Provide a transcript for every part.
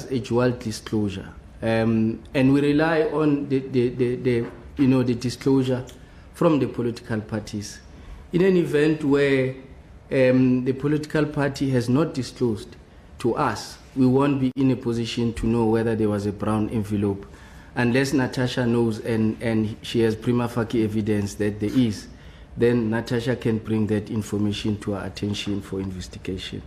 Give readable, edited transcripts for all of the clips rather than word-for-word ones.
a dual disclosure, and we rely on the disclosure from the political parties. In an event where the political party has not disclosed to us, we won't be in a position to know whether there was a brown envelope, unless Natasha knows and she has prima facie evidence that there is. Then Natasha can bring that information to our attention for investigation.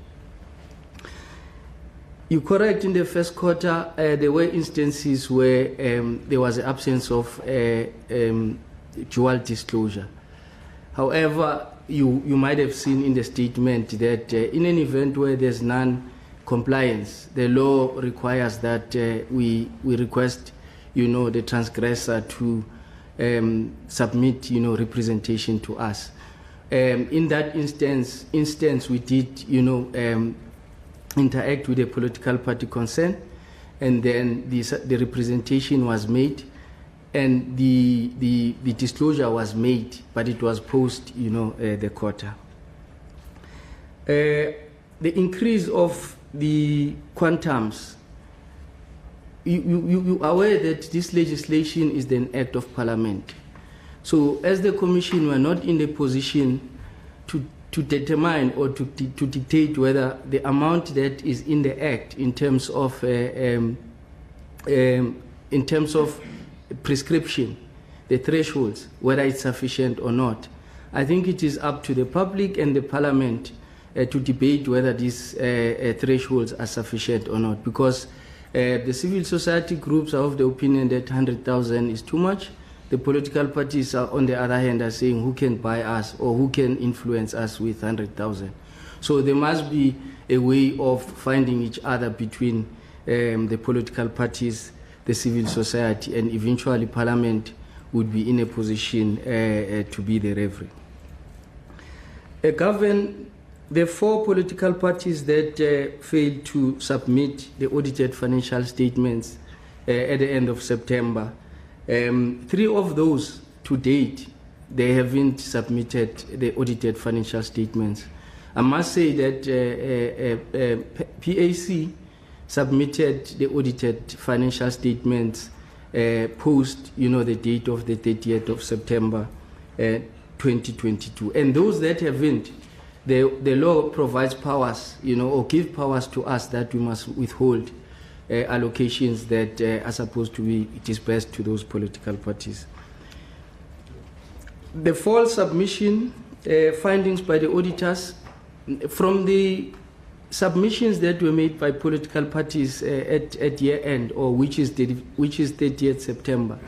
You're correct, in the first quarter, there were instances where there was an absence of dual disclosure. However, you might have seen in the statement that in an event where there's non-compliance, the law requires that we request, the transgressor to submit, representation to us. In that instance, we did, interact with the political party concerned, and then the representation was made, and the disclosure was made, but it was post, the quarter. The increase of the quantums. You are aware that this legislation is an act of parliament. So as the commission, we are not in the position to determine or to dictate whether the amount that is in the act in terms of prescription, the thresholds, whether it's sufficient or not. I think it is up to the public and the parliament to debate whether these thresholds are sufficient or not, because the civil society groups are of the opinion that 100,000 is too much. The political parties are, on the other hand, are saying who can buy us or who can influence us with 100,000. So there must be a way of finding each other between the political parties, the civil society, and eventually Parliament would be in a position to be the referee. The four political parties that failed to submit the audited financial statements at the end of September, 3 of those to date, they haven't submitted the audited financial statements. I must say that PAC submitted the audited financial statements post, the date of the 30th of September 2022. And those that haven't, the law provides powers, or give powers to us that we must withhold allocations that are supposed to be dispersed to those political parties. The false submission findings by the auditors from the submissions that were made by political parties at year end, or which is 30th September,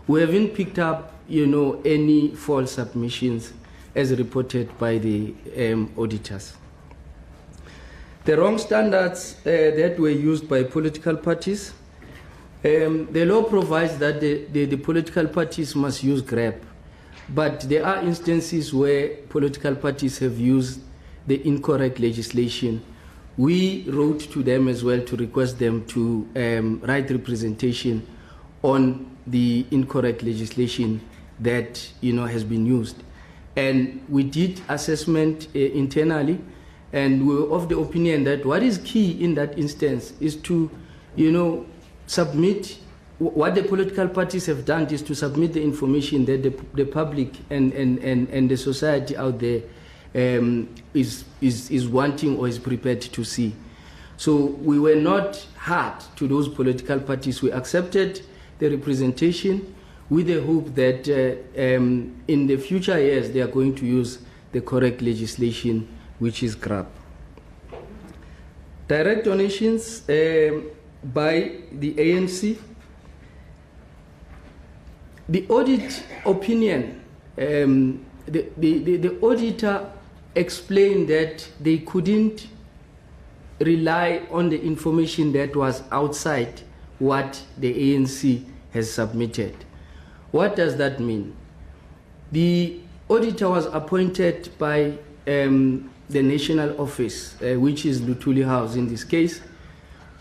we haven't picked up, any false submissions as reported by the auditors. The wrong standards that were used by political parties, the law provides that the political parties must use GRAP, but there are instances where political parties have used the incorrect legislation. We wrote to them as well to request them to write representation on the incorrect legislation that has been used. And we did assessment internally, and we were of the opinion that what is key in that instance is to, submit. What the political parties have done is to submit the information that the public and the society out there is wanting or is prepared to see. So we were not hard to those political parties. We accepted the representation with the hope that in the future years they are going to use the correct legislation, which is GRAP. Direct donations by the ANC. The audit opinion, the auditor explained that they couldn't rely on the information that was outside what the ANC has submitted. What does that mean? The auditor was appointed by the national office, which is Luthuli House in this case,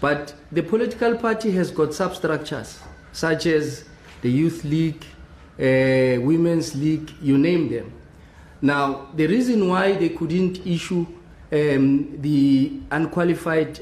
but the political party has got substructures, such as the Youth League, Women's League, you name them. Now, the reason why they couldn't issue the unqualified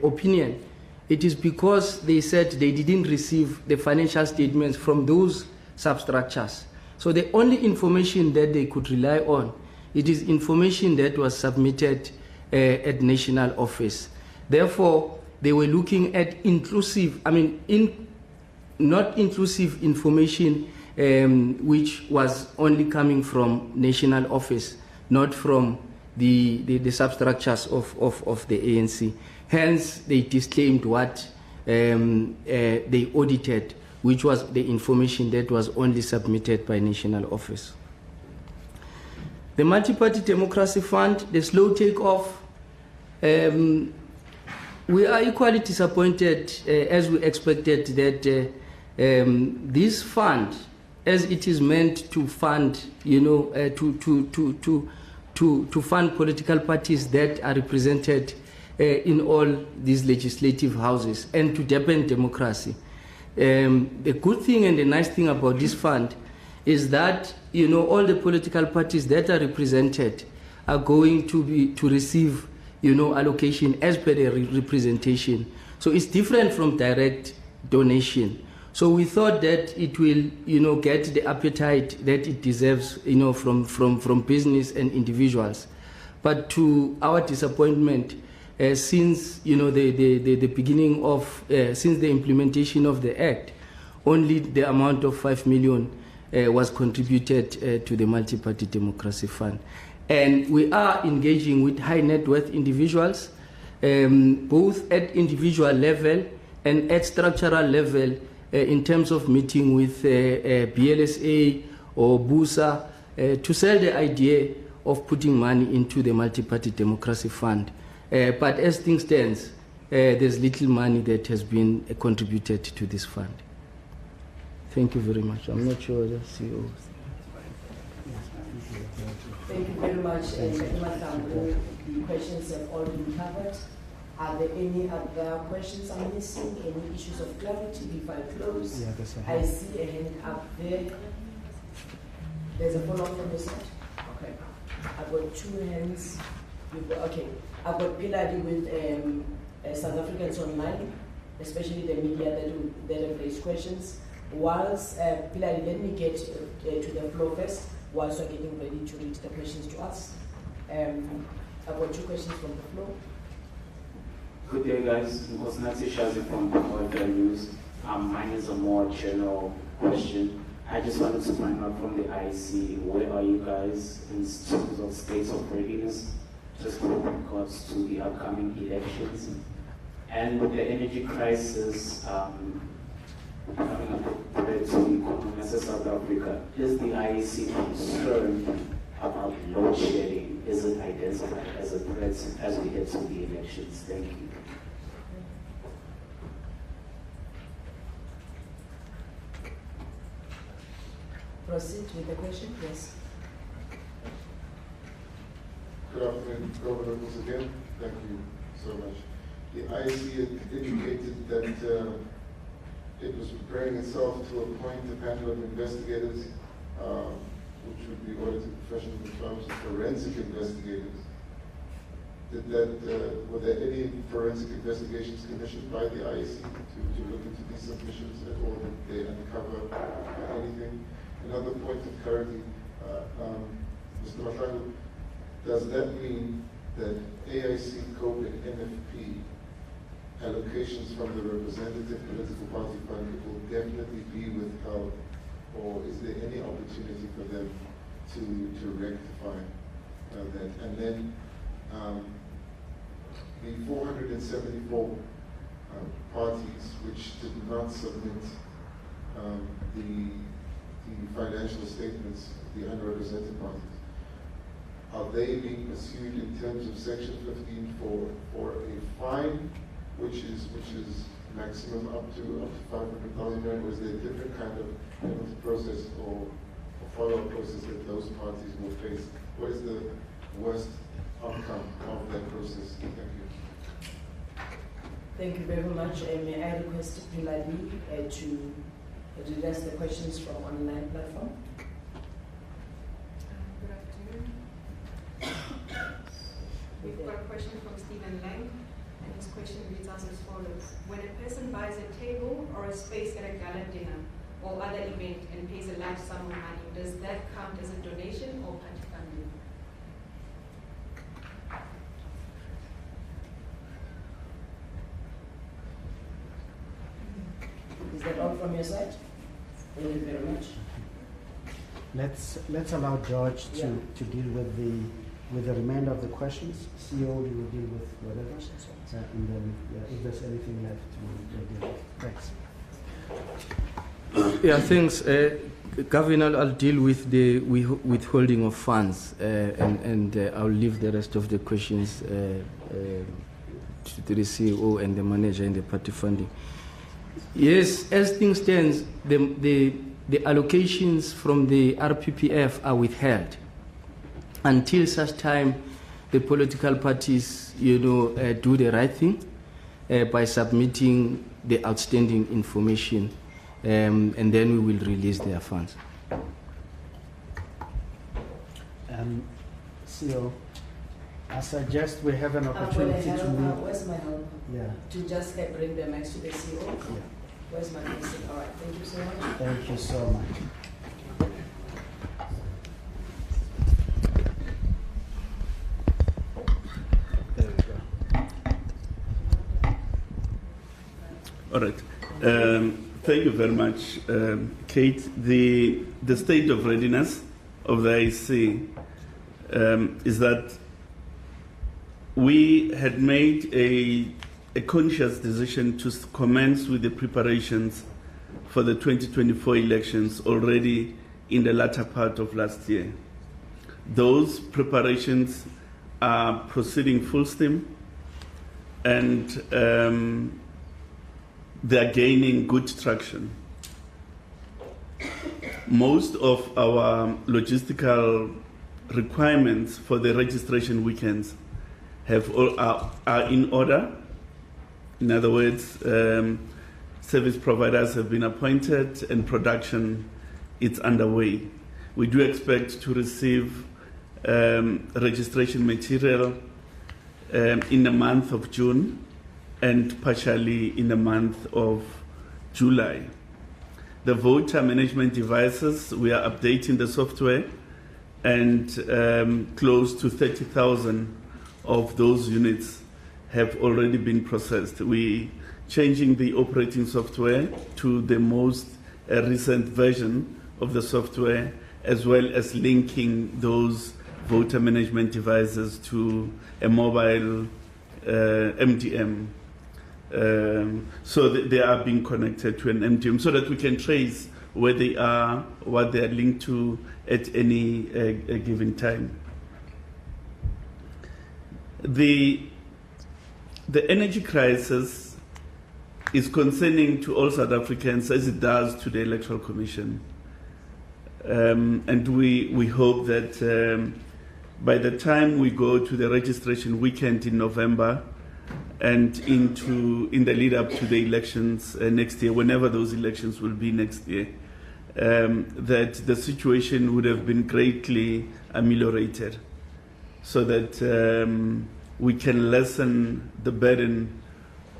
opinion it is because they said they didn't receive the financial statements from those substructures. So the only information that they could rely on, it is information that was submitted at national office. Therefore, they were looking at inclusive, not inclusive information, which was only coming from national office, not from the substructures of the ANC. Hence, they disclaimed what they audited, which was the information that was only submitted by national office. The Multi-Party Democracy Fund, the slow takeoff, we are equally disappointed, as we expected, that this fund, as it is meant to fund, to fund political parties that are represented in all these legislative houses and to deepen democracy. The good thing and the nice thing about this fund is that all the political parties that are represented are going to receive allocation as per the representation. So it's different from direct donation. So we thought that it will get the appetite that it deserves from business and individuals. But to our disappointment, since the beginning of since the implementation of the Act, only the amount of 5 million was contributed to the Multi-Party Democracy Fund. And we are engaging with high net worth individuals, both at individual level and at structural level, in terms of meeting with BLSA or BUSA to sell the idea of putting money into the Multi-Party Democracy Fund. But as things stand, there's little money that has been contributed to this fund. Thank you very much. I'm not sure the CEO. Thank you very much, Madam. The questions have all been covered. Are there any other questions I'm missing? Any issues of clarity before I close? Yeah, I see a hand up there. There's a follow-up from the side? Okay. I've got two hands. Okay. I've got Piladi with South Africans Online, especially the media that have raised questions. Whilst, Piladi, let me get to the floor first, whilst we're getting ready to read the questions to us. I've got two questions from the floor. Good day, guys. Nkosinathi Shazi from the News. Mine is a more general question. I just wanted to find out from the IEC, where are you guys in terms of states of readiness, just with regards to the upcoming elections? And with the energy crisis coming up compared to the economy of South Africa, is the IEC concerned about load shedding? Is it identified as a threat as we head to the elections? Thank you. Proceed with the question, yes. Good afternoon, Governor, once again. Thank you so much. The IEC indicated that it was preparing itself to appoint a panel of investigators, which would be audited professional firms of forensic investigators. Were there any forensic investigations commissioned by the IEC to look into these submissions at all? Did they uncover anything? Another point of clarity, Mr. Mahlangu, does that mean that AIC, COPE, and NFP allocations from the representative political party fund will definitely be withheld, or is there any opportunity for them to rectify that? And then the 474 parties which did not submit the financial statements, the underrepresented parties, are they being pursued in terms of Section 15 for a fine, which is maximum up to 500,000 rand, or is there a different kind of penalty process or follow-up process that those parties will face? What is the worst outcome of that process? Thank you. Thank you very much. May I request Piladi to address the questions from online platform? Good afternoon. We've got a question from Stephen Lang, and his question reads as follows. When a person buys a table or a space at a gala dinner or other event and pays a large sum of money, does that count as a donation or party funding? Is that all from your side? Thank you very much. Let's allow George Yeah. to deal with the remainder of the questions. CEO, you will deal with whatever, and then if there's anything left, we'll deal with. Thanks. Yeah, thanks. Governor, I'll deal with the withholding of funds, and I'll leave the rest of the questions to the CEO and the manager and the party funding. Yes, as things stand, the allocations from the RPPF are withheld until such time the political parties, do the right thing by submitting the outstanding information, and then we will release their funds. CEO, I suggest we have an opportunity to meet. Where's my help? Yeah. To just bring the mics to the CEO? Yeah. Where's my person? All right, thank you so much. Thank you so much. There we go. All right. Thank you very much, Kate. The state of readiness of the IEC is that we had made a conscious decision to commence with the preparations for the 2024 elections already in the latter part of last year. Those preparations are proceeding full steam, and they are gaining good traction. Most of our logistical requirements for the registration weekends are in order. In other words, service providers have been appointed and production is underway. We do expect to receive registration material in the month of June and partially in the month of July. The voter management devices, we are updating the software, and close to 30,000 of those units have already been processed. We changing the operating software to the most recent version of the software, as well as linking those voter management devices to a mobile MDM. So they are being connected to an MDM so that we can trace where they are, what they are linked to at any a given time. The energy crisis is concerning to all South Africans as it does to the Electoral Commission. And we hope that by the time we go to the registration weekend in November and in the lead up to the elections next year, whenever those elections will be next year, that the situation would have been greatly ameliorated so that we can lessen the burden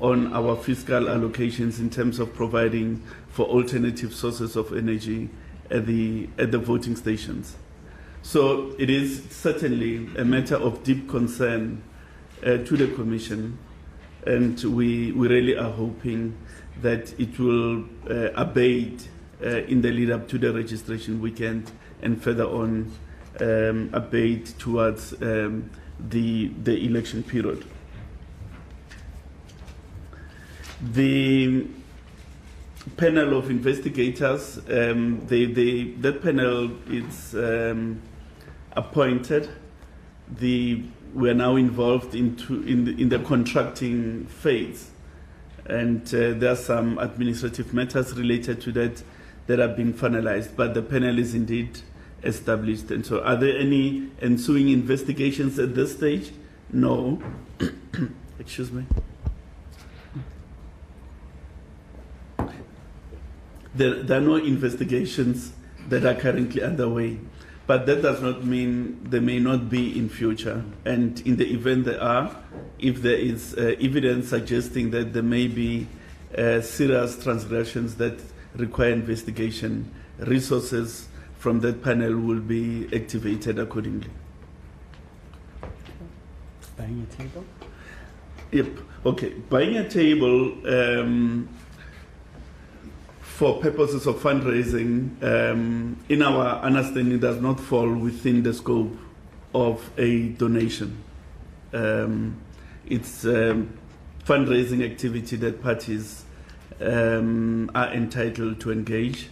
on our fiscal allocations in terms of providing for alternative sources of energy at the voting stations. So it is certainly a matter of deep concern to the Commission, and we really are hoping that it will abate in the lead up to the registration weekend and further on abate towards the election period. The panel of investigators, that panel is appointed. We are now involved in the contracting phase, and there are some administrative matters related to that are being finalized, but the panel is indeed established. And so are there any ensuing investigations at this stage? No. Excuse me. There are no investigations that are currently underway. But that does not mean they may not be in future. And in the event there are, if there is evidence suggesting that there may be serious transgressions that require investigation, resources from that panel will be activated accordingly. Buying a table? Yep. Okay. Buying a table for purposes of fundraising, in our understanding, does not fall within the scope of a donation. It's fundraising activity that parties are entitled to engage.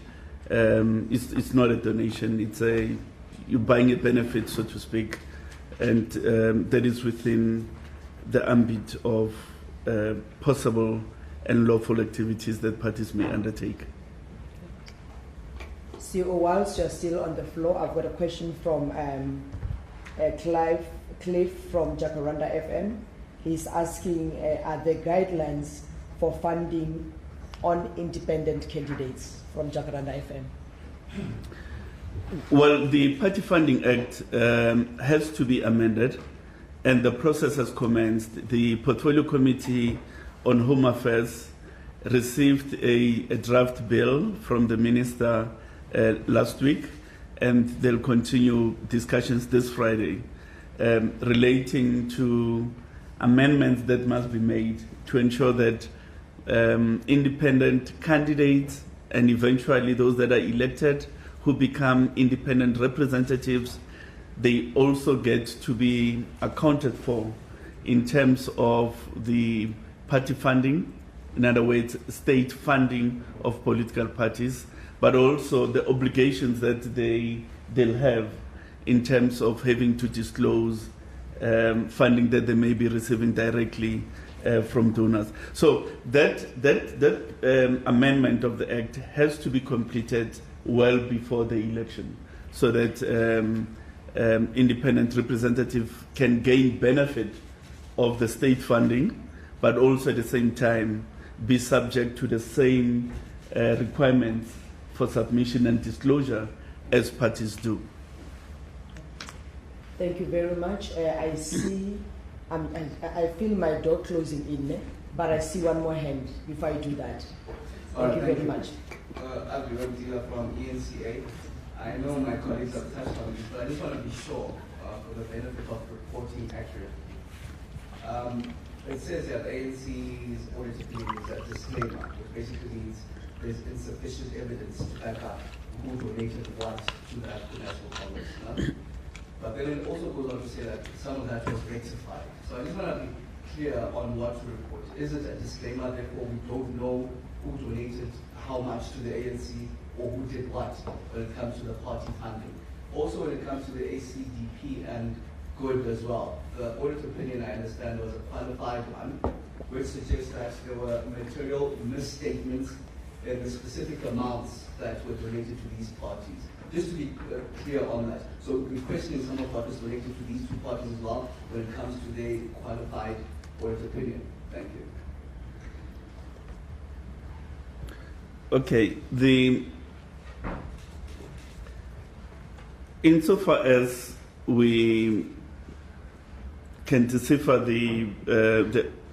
It's not a donation. It's you're buying a benefit, so to speak, and that is within the ambit of possible and lawful activities that parties may undertake. CEO, whilst you're still on the floor, I've got a question from Cliff from Jacaranda FM. He's asking, are there guidelines for funding on independent candidates from Jacaranda FM? Well, the Party Funding Act has to be amended, and the process has commenced. The Portfolio Committee on Home Affairs received a draft bill from the Minister last week, and they'll continue discussions this Friday relating to amendments that must be made to ensure that independent candidates and eventually those that are elected who become independent representatives, they also get to be accounted for in terms of the party funding, in other words, state funding of political parties, but also the obligations that they'll have in terms of having to disclose funding that they may be receiving directly from donors. So that amendment of the Act has to be completed well before the election, so that independent representative can gain benefit of the state funding, but also at the same time be subject to the same requirements for submission and disclosure as parties do. Thank you very much. I see, I feel my door closing in, but I see one more hand before I do that. Thank you very much. I'll be Rodila from ENCA. I know my colleagues have touched on this, but I just want to be sure for the benefit of reporting accurately. It says that ANC's audit opinion is a disclaimer, which basically means there's insufficient evidence to back up who donated what to the African National Congress. No? But then it also goes on to say that some of that was rectified. So I just want to be clear on what to report. Is it a disclaimer, therefore we don't know who donated how much to the ANC or who did what when it comes to the party funding? Also when it comes to the ACDP and good as well. The audit opinion, I understand, was a qualified one, which suggests that there were material misstatements in the specific amounts that were donated to these parties. Just to be clear on that. So we're questioning some of what is related to these two parties as well when it comes to their qualified audit opinion. Thank you. Okay, insofar as we can decipher the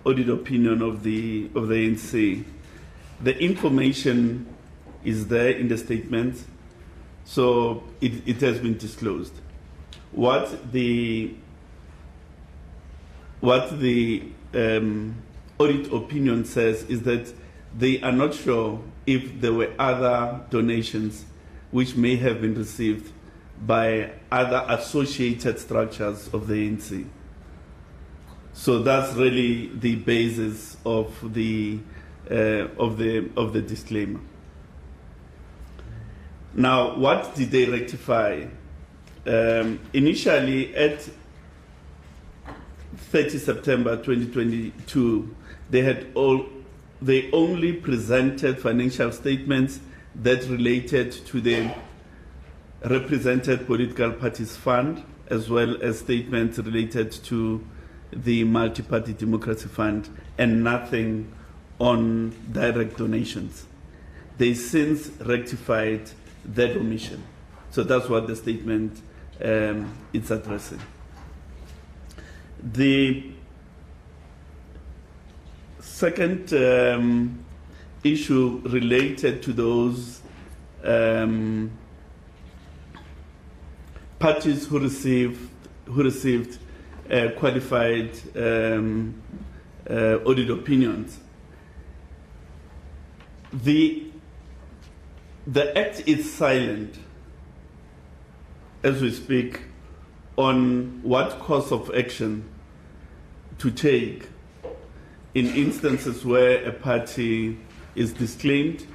audit opinion of the ANC, the information is there in the statement, so it has been disclosed. What the audit opinion says is that they are not sure if there were other donations which may have been received by other associated structures of the ANC. So that's really the basis of the disclaimer. Now, what did they rectify? Initially, at 30 September 2022, they only presented financial statements that related to the represented political parties fund, as well as statements related to the multi-party democracy fund, and nothing on direct donations. They since rectified that omission. So that's what the statement it's addressing. The second issue related to those parties who received qualified audit opinions. The Act is silent as we speak on what course of action to take in instances where a party is disclaimed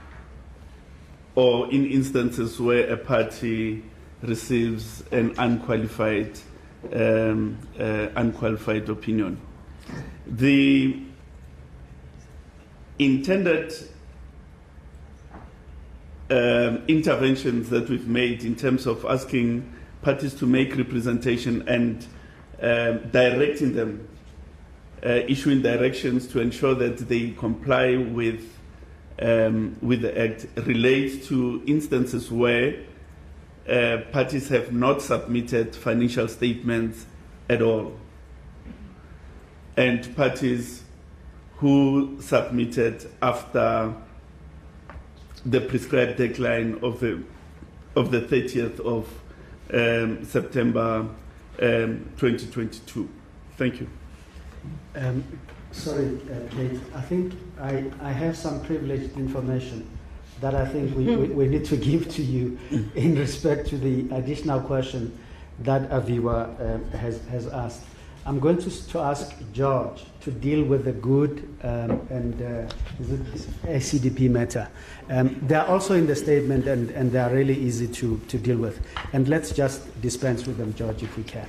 or in instances where a party receives an unqualified opinion. The intended interventions that we've made in terms of asking parties to make representation and directing them, issuing directions to ensure that they comply with the Act, relate to instances where parties have not submitted financial statements at all, and parties who submitted after the prescribed deadline of the 30th of September 2022. Thank you. Sorry, Kate. I think I have some privileged information that I think we need to give to you in respect to the additional question that a viewer has asked. I'm going to ask George to deal with the good and ACDP matter. They are also in the statement and they are really easy to deal with. And let's just dispense with them, George, if we can.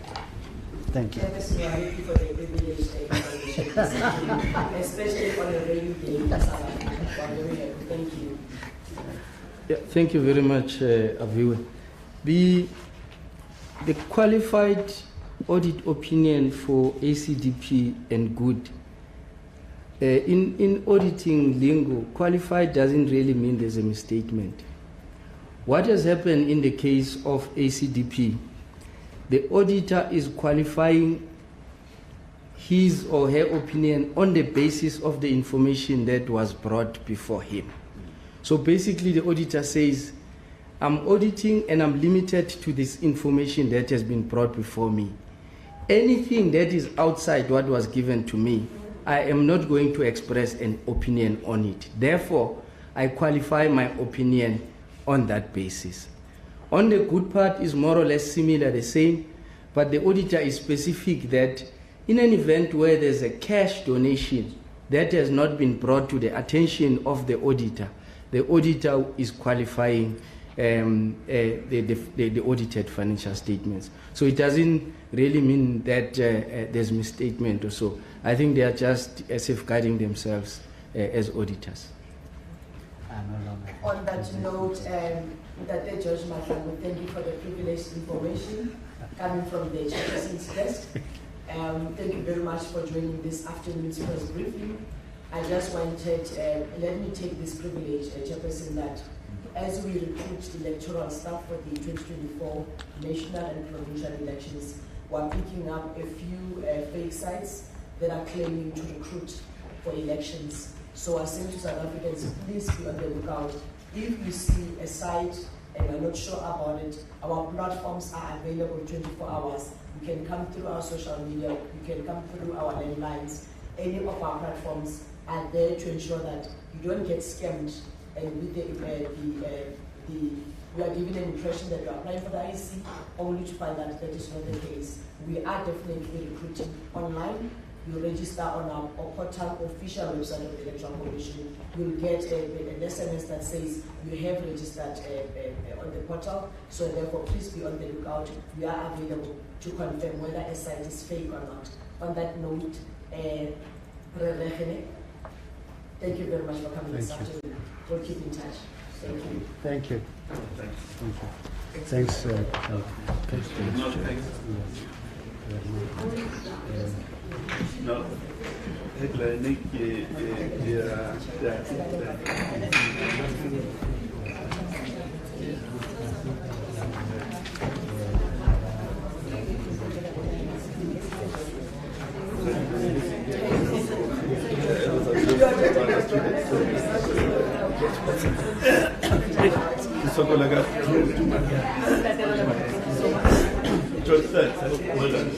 Thank you. Especially on a rainy day. Thank you. Yeah, thank you very much, Aviwe. The qualified audit opinion for ACDP and good. In auditing lingo, qualified doesn't really mean there's a misstatement. What has happened in the case of ACDP, the auditor is qualifying his or her opinion on the basis of the information that was brought before him. So basically the auditor says, I'm auditing and I'm limited to this information that has been brought before me. Anything that is outside what was given to me, I am not going to express an opinion on it. Therefore, I qualify my opinion on that basis. On the good part is more or less similar, the same, but the auditor is specific that in an event where there's a cash donation that has not been brought to the attention of the auditor is qualifying the audited financial statements. So it doesn't really mean that there's misstatement or so. I think they are just safeguarding themselves as auditors. On that note, that Judge Matlamu, thank you for the privileged information coming from the chairperson's desk. Thank you very much for joining this afternoon's press briefing. I just wanted, let me take this privilege, Chairperson, that as we recruit the electoral staff for the 2024 national and provincial elections, we're picking up a few fake sites that are claiming to recruit for elections. So I say to South Africans, please be on the lookout. If you see a site and you're not sure about it, our platforms are available 24 hours. You can come through our social media, you can come through our landlines. Any of our platforms are there to ensure that you don't get scammed and with we are given an impression that you are applying for the IEC only to find that that is not the case. We are definitely recruiting online. You register on our portal, official website of the Electoral Commission. You'll get an SMS that says you have registered on the portal. So therefore, please be on the lookout. We are available to confirm whether a site is fake or not. On that note, thank you very much for coming this afternoon. We'll keep in touch. Thank you. Thank you. Thanks. No, George, well done.